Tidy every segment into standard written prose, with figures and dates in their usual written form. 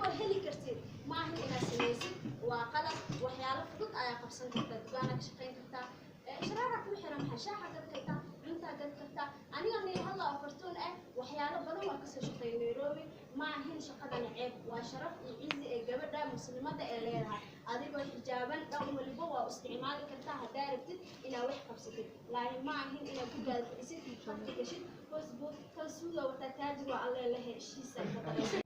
هلي كرتين ما هي إلى سنيسي وقلب وحياله فضل أيا قبسن كرتا دبانا كشقين كرتا شرارك وحرم حشاحة قد كرتا عمتا قد كرتا أنا هلا أفرتون وحياله بدل ما كسر شقين نيروبي ما هي شقة العيب وشرف يعز جبر مسلمة إليها أديكوا حجابا رغم اللي بوا استعمال كرتا هداربتد إلى وح قبستد لا ما هي إلى كذا يصير خط كشيء فيسبوك كسولة وتتاجر وعلى له شيء سهل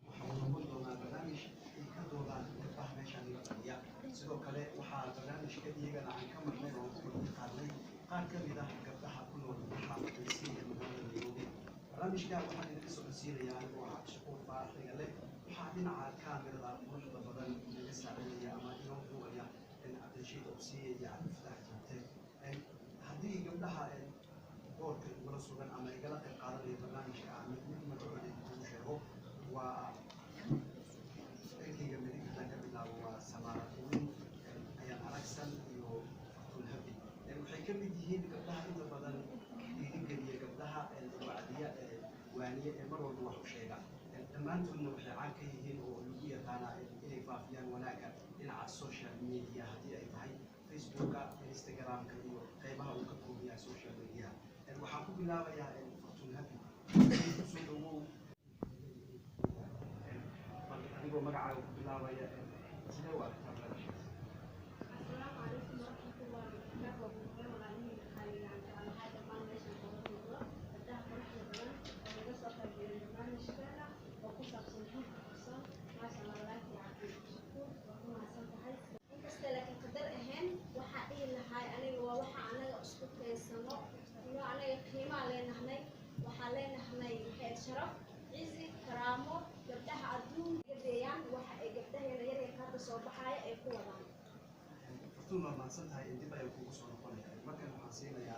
sidoo kale waxaa barnaamijka iyagana aan ka marnay oo ku qaadnay qaar ka mid ah gabdhaha ku nool xaafadaysiga magaalada Nairobi barnaamijka waxaan idin soo codsiinayaa anigoo ah shukuur faaxiga leh waxaa dhinaca kaamirada quruxda badan laga saaranaya ama inoo duubaya in cabdishiid obsiye iyo cabdifatax jante haddii gabdhaha boorka igula sugan ama igala qayb qaadanaya barnaamijka ah mid magacooda intuu sheego waa كيجا مدينة كابيلا وسمارة وين أيام أركسن يو فتون هبي وحكي بديهين قبلها إنت بدل يدقني قبلها الوعدية وانية مرة واحد شيء لما أنتم إنه حيعاكيهين ولقية أنا إلي فافيان وناك إن على السوشيال ميديا هذه أي هاي فيسبوك إنستغرام كذي قيمها وكتبوا بيها السوشيال ميديا وحكوا بالله يا فتون هبي أنيقو مقعد بالله ويا سلوى السلام عليكم ورحمة الله وبركاته وغني خالي على هذا الفاونديشن الموضوع بدها فرحة بدن ونقصة بالبرنامج كذا وقصة صنفور قصة ما شاء الله لا تعرف شكور وهو حسن حيث إنك استلك قدر أهين وحقي لهاي أنا ووحى أنا أسكت السنة إنه أنا قيمة علينا هني وحالينا هني شرف عزي كرامه قبلها عدون قبيان وحقي قبلها يري كذا صباحية يكون فتون ما صنتها إن دبا يكون صور قلنا ما كان حاسين يا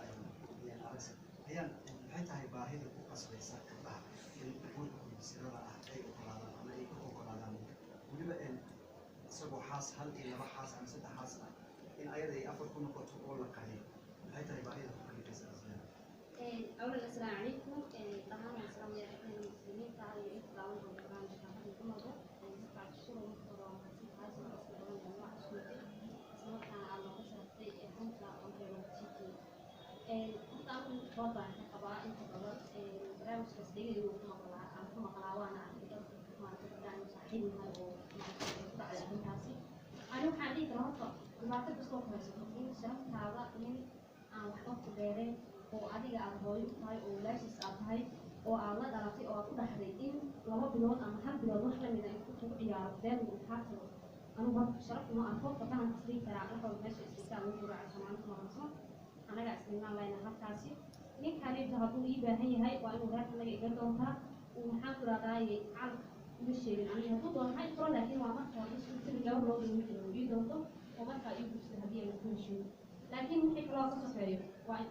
أرس هي حتى هي باهية فوكس بيسا كلها يقول بسيرة أحكي وكلام أنا يكون وكلام ودبا إن سبوا حاس هل إن ما حاس أم ست حاس إن أيضا أفضل كنا قط ولا كهين حتى هي باهية فوكس بيسا أولا السلام عليكم طبعا السلام عليكم المسلمين تعالوا يطلعوا من البرنامج هذا الموضوع نقطع الشغل والقرآن هذه حاجة أصلا جماعة شوية سواء كان على قصة حملة أو جراتيكي طبعا وضع انتقابات انتقابات برنامج كسدية وكما قلعوانا عن ما تبدأ صاحبها ومع على الهندسي أنا وحدي ترى ما تبصوا كويس إن شرفت هذا من وحقت بيرين oo adiga aad hooyo tahay oo laashis aad tahay oo aad la dhalatay oo aad u dhaxday in 2 bilood ama 1 bilood wax la mid ah ku ciyaaro dad uu xaato anu war sharaf ma aan qofka baan kasii karaa waxa meesha istiisaa uu raac samaanta marso anaga isticmaal layna halkaasi ninkan inta haduu ii baahan yahay waa inuu raad naga iga doontaa oo maxaan ku raadayay cal uga sheegin aniga haduu doon hay furo laakiin waa marka isku tiri gabar loo dhigay ii doonto oo marka ii gudbista hadii ay ku heshiin laakiin wixii kale oo ka safeeyo waa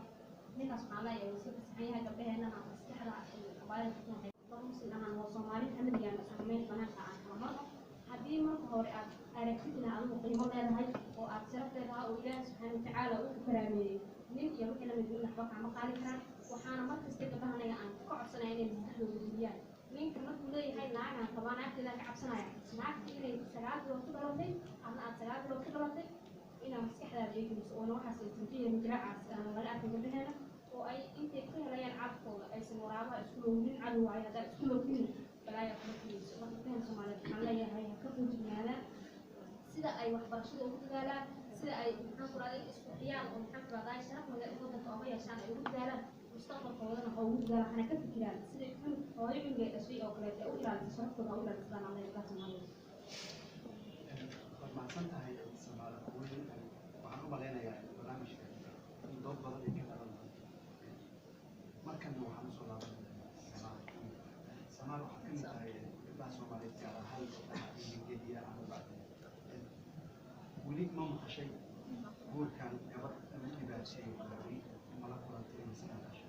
ninkaas waxaa la yahay si saxiixa gabdhaheena ama maskaxda abaayada ku tahay qofkii aan oo Soomaali xamdiyan sameyn banaanka aan kama hadii marka hore aad aragtidna aad u qiimo leedahay oo aad sharafteeda oo Ilaahay subhanahu wa ta'ala uu karaameeyay nin iyo wixii la mid ah wax ma qaali karaan waxaana markasta gabdhaha aan ka codsanahay inay maskaxdooda gudbiyaan ninka markuu leeyahay laacan qabanaatina ka cabsanaya naagta inay sagaal bilood ku dhalatay ama aad sagaal bilood ku dhalatay ina maskaxdaada jeediso oo waxaas intiina jiraacaas aan laga arkin gabdhaheena oo ay intay ku helayaan caafimaadkooda aysan waraaba isku loogin cadow ay hada isku loogin balaaya kulkiisa marka Soomaaliyeed waxaa leeyahay ka fujinaadaan sida ay waxbarashada ugu dadaalaan sida ay maxaan ku raadin isku xiyaan oo maxaan ku raadin sharaf waddanka oo yeeshaan ay ugu dadaalaan mustaqbalkoodana oo ugu dadaalaan ka fikiraan sida hooyooyinka dhashay oo kale ay u ilaaliyaan sharaftooda u ilaaliyaan Amerika Soomaaliyeed mahadsantahay Soomaaliya waxaan u maleynayaa barnaamijka in dood badan ay ka dhalan markan waxaan soo laabanayaa Soomaaliya waxaa ka mid tahay gabdhaha Soomaaliyeed gaar ahaan gabdhaha Ingiriisiga ama bacdi weli ma maqashay guurkan gabar lagu dhibaatay mala kulantay mas'alaasha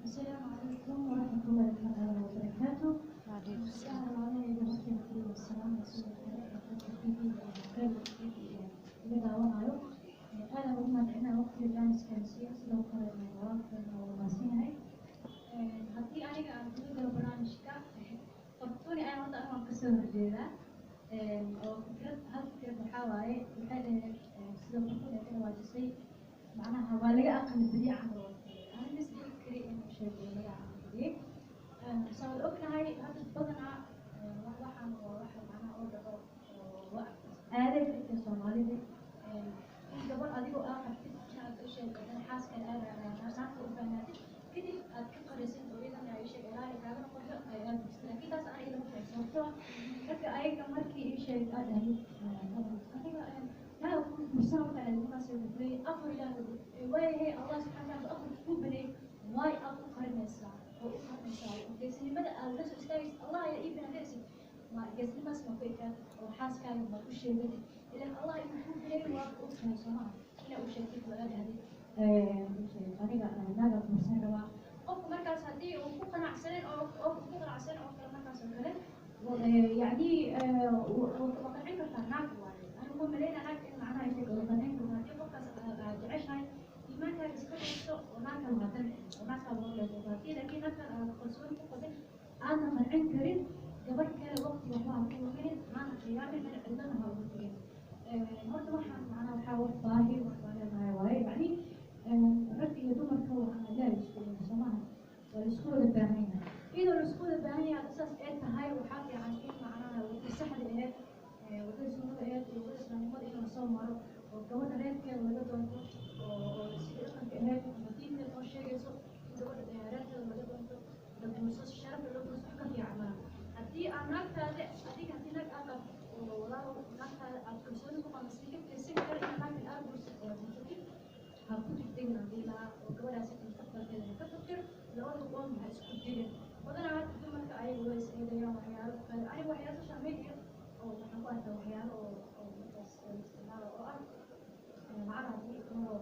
السلام عليكم ورحمة الله تعالى وبركاته. وعليكم السلام ورحمة السلام أنا وهم أنا وقت الجامعة كنسية لو كان المواد وماسينها. هذه أنا كأقول برنامج كا. طبعاً أنا ما أعرف kasoo horjeedaa oo fikrad hal fikrad waxaa waaye waxay dhaheen sida markuu ka waajisay macnaha waa laga aqal badiya camal oo aan isdhihi kari inuu sheego laga aqal badiyay soo ognahay hadda badanaa waxaan waa waxa macnaha oo dhaco oo aaday dadka Soomaalida in gabadh adigoo qabtid inaad u sheegto xaaska naagta u fahmaatid kadib aad ka qarisid hooyadana ay sheeg ilaahay kaaga noqoto aad laakiin taas aan ila waxay sababtoo marka ayaga markii ii sheeg aad ahayd aniga لا مساومة على المناسبة البري أفضل وهي الله سبحانه وتعالى أفضل كوبني واي أفضل قرن الإسلام أو قرن الإسلام وكيسني مدى أو نفس الستايس الله يا ابن هذا ما جزني ما اسمه فيك أو حاس كان ما كل شيء بدي إلا الله يكون كوبني وأفضل قرن الإسلام إلا وشيء كيف ولا هذه طريقة ناقة مسيرة أو مركز هذه وفوقنا عسلين أو فوقنا عسلين أو كلام مركز وكذا يعني وقد عندك ناقة هو ملينا هاك معناها يشكل الغنين وهذه فقط تعيش هاي ما كان يسكت وما كان مثلا وما كان ولا وهذه لكن مثلا خصوصا فقط أنا من عنكرين قبل كان وقت وحوار كمان ما نخيار من عندنا هالوقتين مرة واحد معنا وحاول طاهي وحوالي ما يواي يعني ربي يدوم الكون أنا لا يسكت سماها والسكول الباهية إذا السكول الباهية على أساس إنت هاي وحاكي عن إيه معناها والسحر اللي wadada sunnada ahayd iyo wadada islaamnimada in la soo maro oo gabadha reerkeeda laga doonto oo sida dhaqanka ahayd diinta oo sheegayso in gabadha reerkeeda laga doonto la guurso sharafta loo guurso ka fiican haddii aan naagtaada adiga haddii naag aad oo walaalo naagtaada aad kalsooni ku qabasid ka fiirsan kara in naagta aad guurso oo guursatid ha ku degdegin haddii lahaa oo gabadhaasi mustaqbalkeeda ka fikir labada qoon waxay isku jireen badanaa dumarka ayagu way is eedayaan waxyaalo aniga waxyaalo social media أو محبات أو حياة أو استعمال أو أرض معنا هذه إنه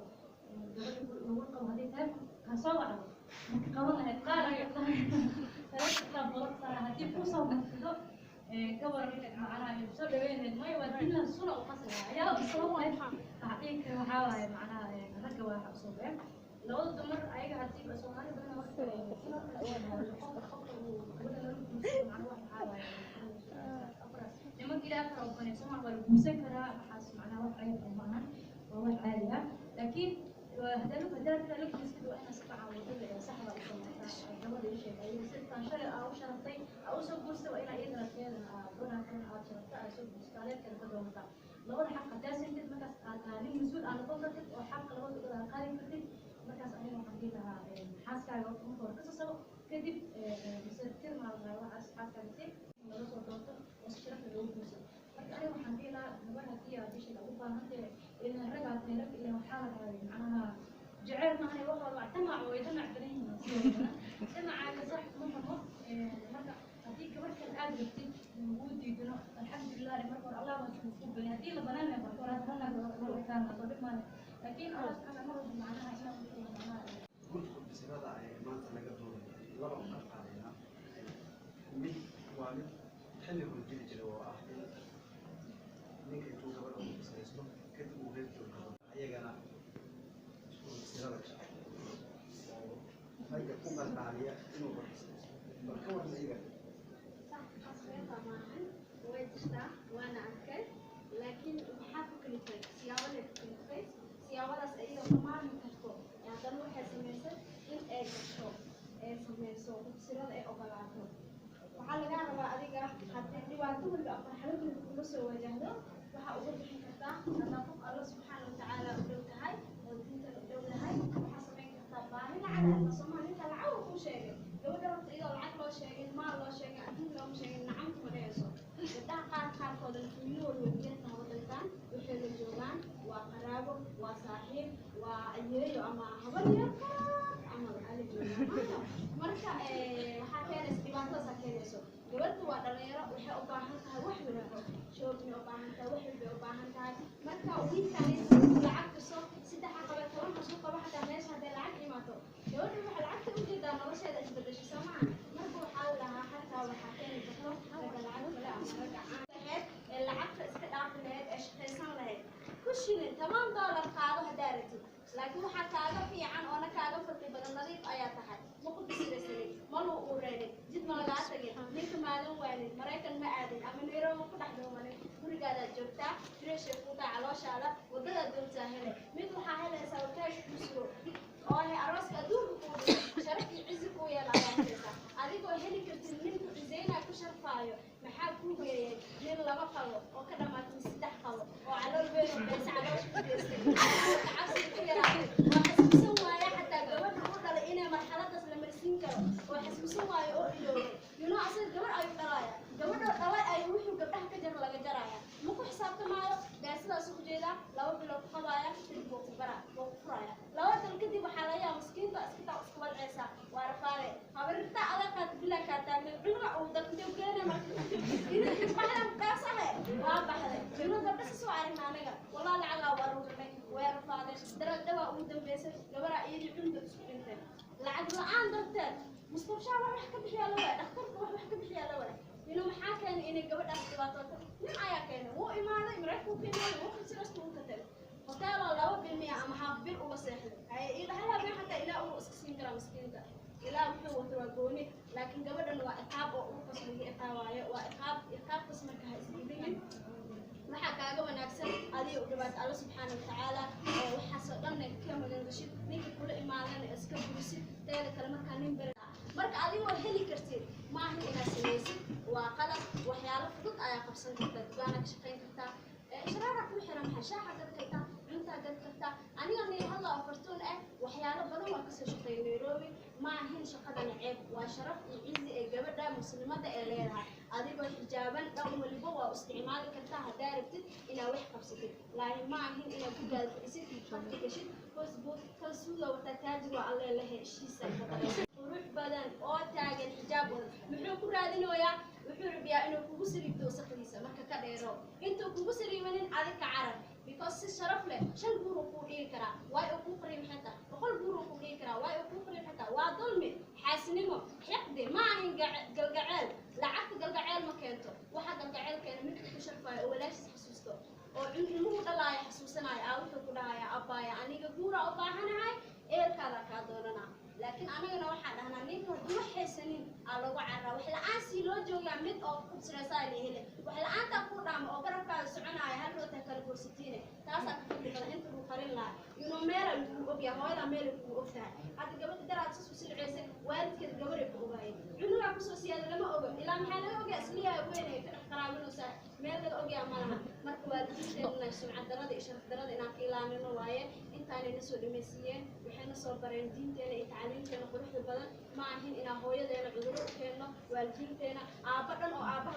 يوقف هذه تاب كصوعة قبلها قارة ثلاث طابات صار هذه فرصة ومثله كبر معنا يبصر بين الماء ودينا الصورة وقصرها يا بصراحة أعطيك محاولة معنا ركوة حصوبة لو تمر أي قاعد تجيب أسواني بدنا وقت لما كده أقرأ وكان يسمع والمسكرة حاس معناه واحد عيب معنا وواحد عالية لكن هذا لك نسكت وإحنا سبعة وكذا سحبة وكذا جمال الشيء أي ستة شهر أو شهرين أو سوق بورصة وإلى إذا كان دونا كان أو شهرين سوق بورصة كذا كذا متى لو الحق تاسع كده مكاس أنا مسؤول عن قدرتك وحق لو تقدر قارن كده مكاس أنا محددها حاس كذا وكم قصة كذب بصير كثير مع حاس كذا لو صوتك وشرف الوجود أنا وحنتي لا نبغى هدية بشيء لو فهمت إن رجعت نرك إلى حالة معناها جعلنا هاي وقت واعتمع ويجمع بينهم جمع كصح مفهوم مرة هديك وقت الآن بتيجي وجود يدنا الحمد لله لمرة الله ما تشوفه بين هدي لبنان مرة هذا هذا كان طبيب ما لكن الله سبحانه وتعالى معناها إنه معناها قلت بسيرة ما تلاقوا لا بقى علينا من والد حلو الجيل جلوا أحد نيك يتوه قبل أن يسلسله كتب وغير كذا أيقنا سيرة هاي يقوم العالية إنه بركور زيك صح حصريتها معاً ويتشتى وأنا أذكر لكن محافظ كل شيء سياوة كل شيء سياوة أيضا طبعاً مكتوب يعني ضروري حسميسة إن أكتوب سميسة سيرة أقلعته waxaa laga rabaa adiga haddii dhibaato walba aqoon kula soo wajahdo waxa ugu bixin kartaa nadaafad Allah subhanahu wa ta'ala u dhow tahay oo diinta u dhow tahay waxa samayn kartaa baahi lacag Soomaalida lacag ku sheegay gabadha rabta iyadoo lacag loo sheegay maal loo sheegay adduun loo sheegay nacamtu ma dhayso gabdhaha qaarkood fiilooda wajahna wadalkan waxay la joogaan waa qaraabo waa saaxiib waa ayeeyo ama habar yar ama ala joogaan marka waxa keenaysa dhibaatada keenayso gabadhu waa dhalinyaro waxay u baahan tahay wax wanaag shoobin u baahan tahay wax walba u baahan tahay marka wiilkan lacag kaso saddex caqabad toban kasoo qaba xataa meesha hadday lacag imaato gabadhu waxay lacagta u jeedaa nolosheeda isbedesho soomaa marka waxaa lahaa xataa waxaa keeni karto raga lacag kale ama raga caan lahayd ee lacagta iska dhaafi lahayd ee shaqaysan lahayd ku shilin $10 qaado haddaa ratid laakiin waxaa kaaga fiican oo na kaaga fadli badan nadiif ayaa tahay ma ku bisiraysanay ma loo ureeday jid ma lagaa tagay ninka maalin waalid maraykan ma aadin منيرة وكل حد هو guri gaada joogtaa fresh ku taa calooshaada wadada doontaa hele mid waxa helaysaa wakash ku soo oo ay arooska adduunka ku sharaf iyo cizi ku yeelanaysa adigoo heli kartid nin ku cizeena ku sharfaayo maxaa ku geeyay nin laba qabo oo ka dhamaatay saddex qabo oo calool weyn oo bees caloosh ku geystay cabsi ku yeelanay oo xasuusan waaya xataa gabadha ku dhalay inay marxaladaas la marsiin karo oo xasuusan waaya oo iloobay yino asal gabar ay dhalaya gabadha dhalay ay wuxuu gabdhaha ka jar laga jaraya ma ku xisaabtamaayo gaasidaas ku jeeda laba bilood ku qabaaya kadib wuu ku baraa wuu ku furaya laba dal kadib waxaa laga yaabaa miskiinta iska isku walceysa waa rafaale habarinta adaqaad bilaa kaa taagneed cunga uu dalkadib geene marka baxdan kaasahe waa baxday cunga gabdha soo aragna anaga walaa lacala waa rugnay way rafaade daral dhawa ugu dambeysay gabadha iyadii cunga isku dhintay lacag la'aan darteed mustaqbal wax ka bixiyaa la waa dhakhtarka wax ka bixiyaa la waa inuu maxaa keenay inay gabadhaas dhibaato nin ayaa keenay wuu imaaday markuu keenay wuu xisirasta uu ka tagay hotel laba bilmiya ama haaf bil uga seexday ay ilaahay ma xataa ilaa uu iska siin kara miskiinka ilaa wuxuu wato waa gooni laakiin gabadhan waa iqaab oo uu qasbiga iqaawaayo waa iqaabtas marka ha isdiidin waxa kaaga wanaagsan adiga u dhawaad Allah subhanahu wa ta'ala oo waxa soo dhan ka magan gashid ninka kula imaadana iska buusid teeda kale marka nin bar marka adiga oo heli kartid ma aha inaad samaysid waa qalad waxyaalo fudud ayaa qabsan kartaa dugaana ka shaqayn kartaa sharaara ku xiran xashaaxa dad kartaa cunta dad kartaa aniga neey hada afartoon waxyaalo badan waa ka soo shaqeeyay Nairobi ma ahin shaqadan ceeb waa sharaf iyo cizi ee gabadha muslimada ee leedahay adigoo xijaaban dhow waliba waa isticmaali kartaa hadaa rabtid inaad wax qabsatid laakiin ma ahin inaad ku gaadhisid fadhi gashid Facebook kalsuuga wata taajir waa alle la heshiisa qurux badan oo taagan xijaab wada muxuu ku raadinayaa wuxuu rabiyaa inuu kugu sirigto saqdiisa marka ka dheero intuu kugu siriimanin adiga carab because si sharaf leh shan buur ku dhigi karaa way ku qariim xataa boqol buur ku dhigi karaa way ku qariim xataa waa dulmi xaasinimo xiqdi ma ahin galgaceel lacagta galgaceel ma keento waxa galgaceel keena mid ku sharfaayo oo walaashis xasuusto oo ilmuhu dhalaaya xasuusanayo wuxuu ku dhahayaa abbaaya aniga guura u baahanahay eerkaada ka doonana laakiin anagana waxaan dhahnaa ninka hadii wax haysanin aa lagu carraa wax la'aan si loo joogaa mid oo ku siraysaa la hele wax la'aanta ku dhaamo oo garabkaada soconaya hal roota kala gorsatiine taasaa ka fadli badan inta uu qarin lahaa inuu meel uu ogyahay hooyada meel uu ogtahay hadda gabadha daraad soo silceysay waalidkeed gabadhay ku ogaayay cunuga ku soo siyaada lama oga ilaa maxaa laga ogaa isliyaa weyn ee ka qaraabinaysa meel laga ogaa malaha marka waalidiinteena sumcad darada iyo sharaf darada inaan ka ilaalino waaye intaanay soo dhameysiyeen waxayna soo bareen diinteena iyo tacliinteena quruxda badan ma ahin inaan hooyadeena cudurro u keenno waalidiinteena aabba dhan oo aabbaha